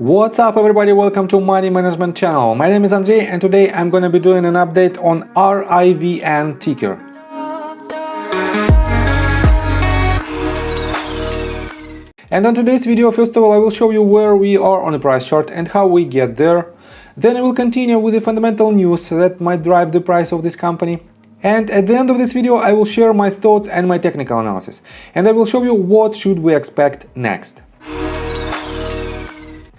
What's up everybody, welcome to Money Management channel. My name is Andrei and today I'm gonna be doing an update on RIVN ticker. And on today's video, first of all, I will show you where we are on the price chart and how we get there. Then I will continue with the fundamental news that might drive the price of this company. And at the end of this video, I will share my thoughts and my technical analysis. And I will show you what should we expect next.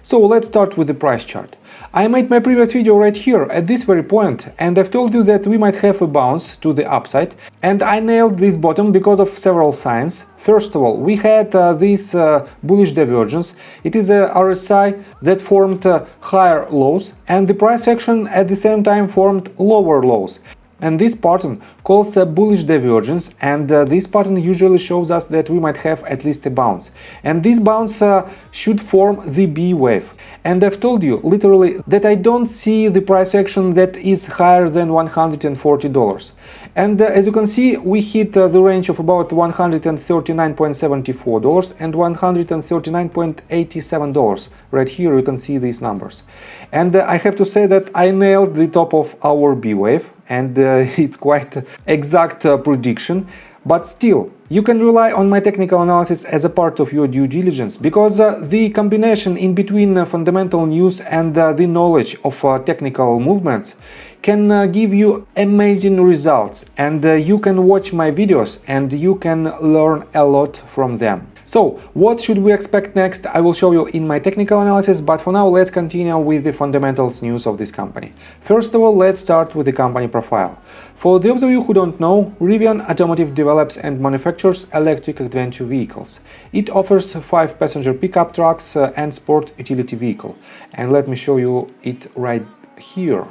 So let's start with the price chart. I made my previous video right here at this very point, and I've told you that we might have a bounce to the upside, and I nailed this bottom because of several signs. First of all, we had this bullish divergence. It is a RSI that formed higher lows, and the price action at the same time formed lower lows. And this pattern calls a bullish divergence, and this pattern usually shows us that we might have at least a bounce. And this bounce should form the B wave. And I've told you literally that I don't see the price action that is higher than $140. And as you can see, we hit the range of about $139.74 and $139.87. Right here you can see these numbers. And I have to say that I nailed the top of our B wave, and it's quite exact prediction. But still, you can rely on my technical analysis as a part of your due diligence, because the combination in between fundamental news and the knowledge of technical movements can give you amazing results, and you can watch my videos and you can learn a lot from them. So, what should we expect next? I will show you in my technical analysis, but for now let's continue with the fundamentals news of this company. First of all, let's start with the company profile. For those of you who don't know, Rivian Automotive develops and manufactures electric adventure vehicles. It offers 5-passenger pickup trucks and sport utility vehicle. And let me show you it right here.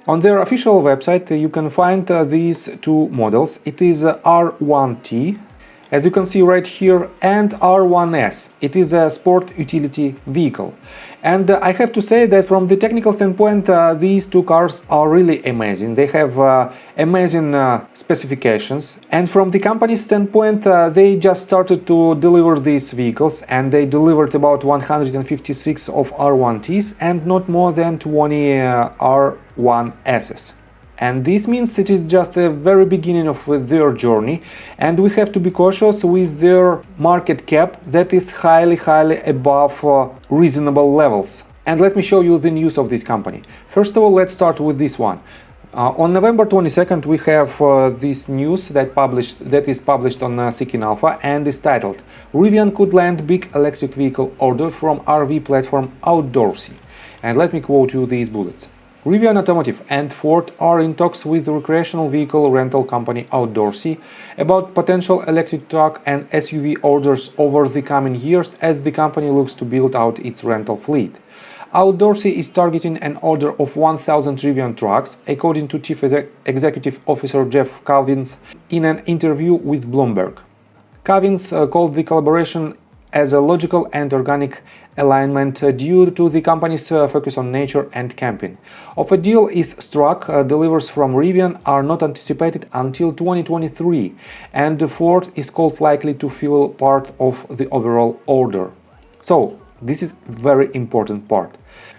On their official website you can find these two models. It is R1T, as you can see right here, and R1S. It is a sport utility vehicle. And I have to say that from the technical standpoint, these two cars are really amazing. They have amazing specifications. And from the company's standpoint, they just started to deliver these vehicles, and they delivered about 156 of R1Ts and not more than 20 R1Ss. And this means it is just the very beginning of their journey, and we have to be cautious with their market cap that is highly above reasonable levels. And let me show you the news of this company. First of all, let's start with this one. On November 22nd, we have this news that is published on Seeking Alpha and is titled "Rivian could land big electric vehicle order from RV platform Outdoorsy." And let me quote you these bullets. Rivian Automotive and Ford are in talks with the recreational vehicle rental company Outdoorsy about potential electric truck and SUV orders over the coming years as the company looks to build out its rental fleet. Outdoorsy is targeting an order of 1,000 Rivian trucks, according to Chief Executive Officer Jeff Calvins in an interview with Bloomberg. Calvins called the collaboration as a logical and organic alignment due to the company's focus on nature and camping. If a deal is struck, deliveries from Rivian are not anticipated until 2023, and Ford is called likely to fill part of the overall order. So, this is very important part.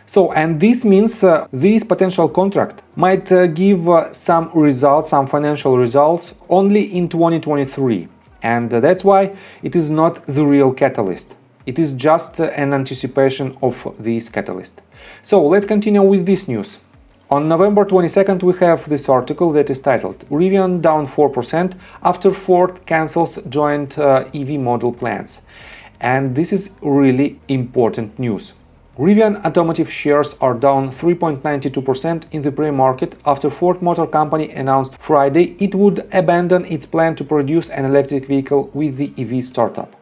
So, and this means this potential contract might give some results, some financial results, only in 2023. And that's why it is not the real catalyst. It is just an anticipation of this catalyst. So let's continue with this news. On November 22nd, we have this article that is titled "Rivian down 4% after Ford cancels joint EV model plans." And this is really important news. Rivian Automotive shares are down 3.92% in the pre-market after Ford Motor Company announced Friday it would abandon its plan to produce an electric vehicle with the EV startup.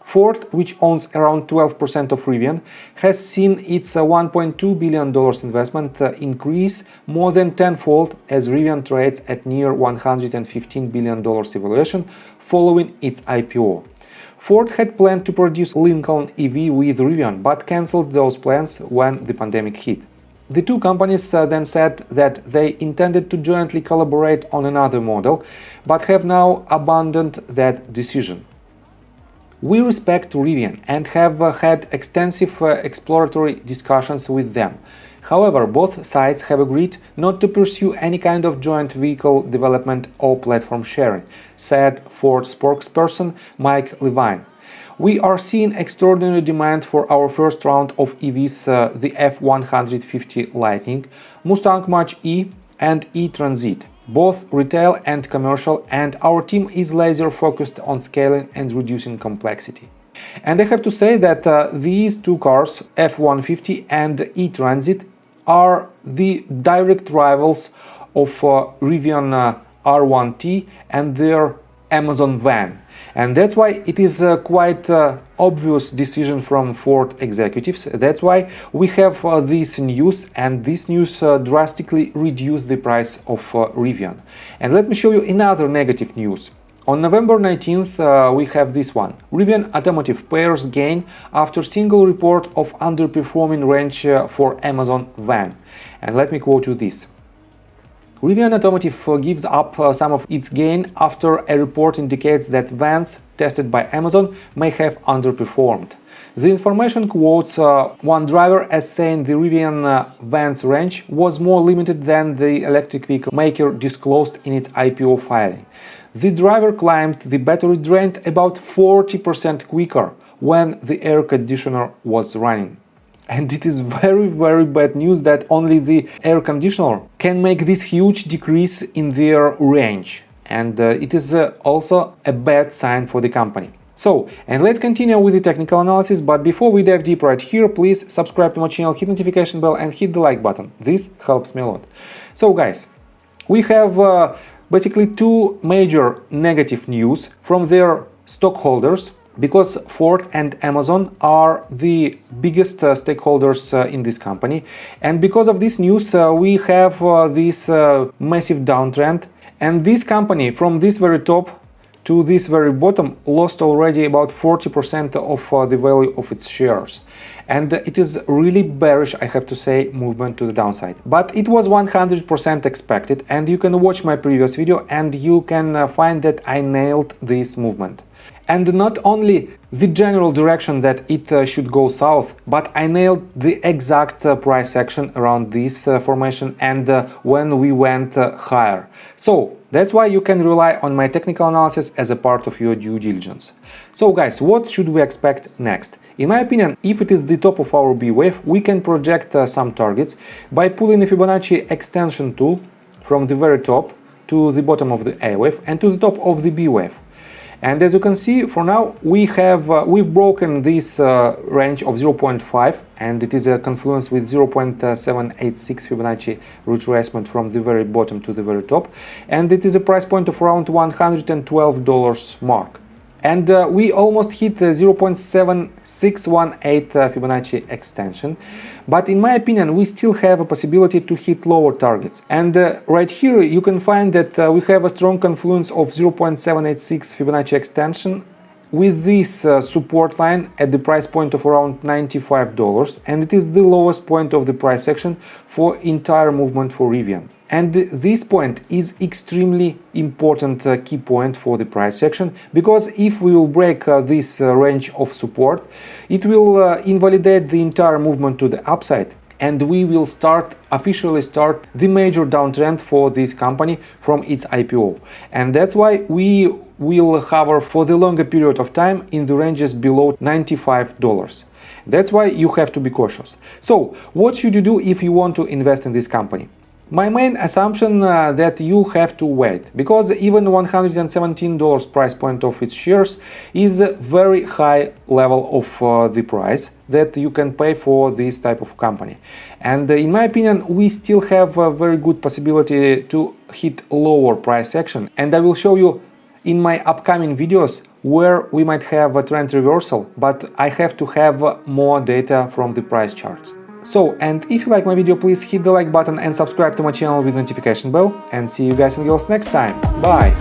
Ford, which owns around 12% of Rivian, has seen its $1.2 billion investment increase more than tenfold as Rivian trades at near $115 billion valuation following its IPO. Ford had planned to produce Lincoln EV with Rivian, but cancelled those plans when the pandemic hit. The two companies then said that they intended to jointly collaborate on another model, but have now abandoned that decision. We respect Rivian and have had extensive exploratory discussions with them. However, both sides have agreed not to pursue any kind of joint vehicle development or platform sharing, said Ford spokesperson Mike Levine. We are seeing extraordinary demand for our first round of EVs, the F-150 Lightning, Mustang Mach-E and E-Transit, both retail and commercial, and our team is laser focused on scaling and reducing complexity. And I have to say that these two cars, F-150 and E-Transit, are the direct rivals of Rivian R1T and their Amazon van. And that's why it is quite obvious decision from Ford executives. That's why we have this news, and this news drastically reduced the price of Rivian. And let me show you another negative news. On November 19th, we have this one. Rivian Automotive pairs gain after single report of underperforming range for Amazon van. And let me quote you this. Rivian Automotive gives up some of its gain after a report indicates that vans tested by Amazon may have underperformed. The information quotes one driver as saying the Rivian van's range was more limited than the electric vehicle maker disclosed in its IPO filing. The driver claimed the battery drained about 40% quicker when the air conditioner was running. And it is very bad news that only the air conditioner can make this huge decrease in their range. And it is also a bad sign for the company. So, and let's continue with the technical analysis, but before we dive deep right here, please subscribe to my channel, hit notification bell and hit the like button. This helps me a lot. So guys, we have basically two major negative news from their stockholders, because Ford and Amazon are the biggest stakeholders in this company. And because of this news, we have this massive downtrend. And this company, from this very top to this very bottom, lost already about 40% of the value of its shares. And it is really bearish, I have to say, movement to the downside. But it was 100% expected, and you can watch my previous video and you can find that I nailed this movement. And not only the general direction that it should go south, but I nailed the exact price action around this formation and when we went higher. So that's why you can rely on my technical analysis as a part of your due diligence. So guys, what should we expect next? In my opinion, if it is the top of our B wave, we can project some targets by pulling the Fibonacci extension tool from the very top to the bottom of the A wave and to the top of the B wave. And as you can see, for now we've broken this range of 0.5, and it is a confluence with 0.786 Fibonacci retracement from the very bottom to the very top, and it is a price point of around $112 mark. And we almost hit the 0.7618 Fibonacci extension, but in my opinion we still have a possibility to hit lower targets. And right here you can find that we have a strong confluence of 0.786 Fibonacci extension with this support line at the price point of around $95, and it is the lowest point of the price action for entire movement for Rivian. And this point is extremely important key point for the price action, because if we will break this range of support, it will invalidate the entire movement to the upside, and we will officially start the major downtrend for this company from its IPO. And that's why we will hover for the longer period of time in the ranges below $95. That's why you have to be cautious. So what should you do if you want to invest in this company? My main assumption that you have to wait, because even $117 price point of its shares is a very high level of the price that you can pay for this type of company. And in my opinion, we still have a very good possibility to hit lower price action, and I will show you in my upcoming videos where we might have a trend reversal, but I have to have more data from the price charts. So, and if you like my video, please hit the like button and subscribe to my channel with notification bell, and see you guys and girls next time. Bye!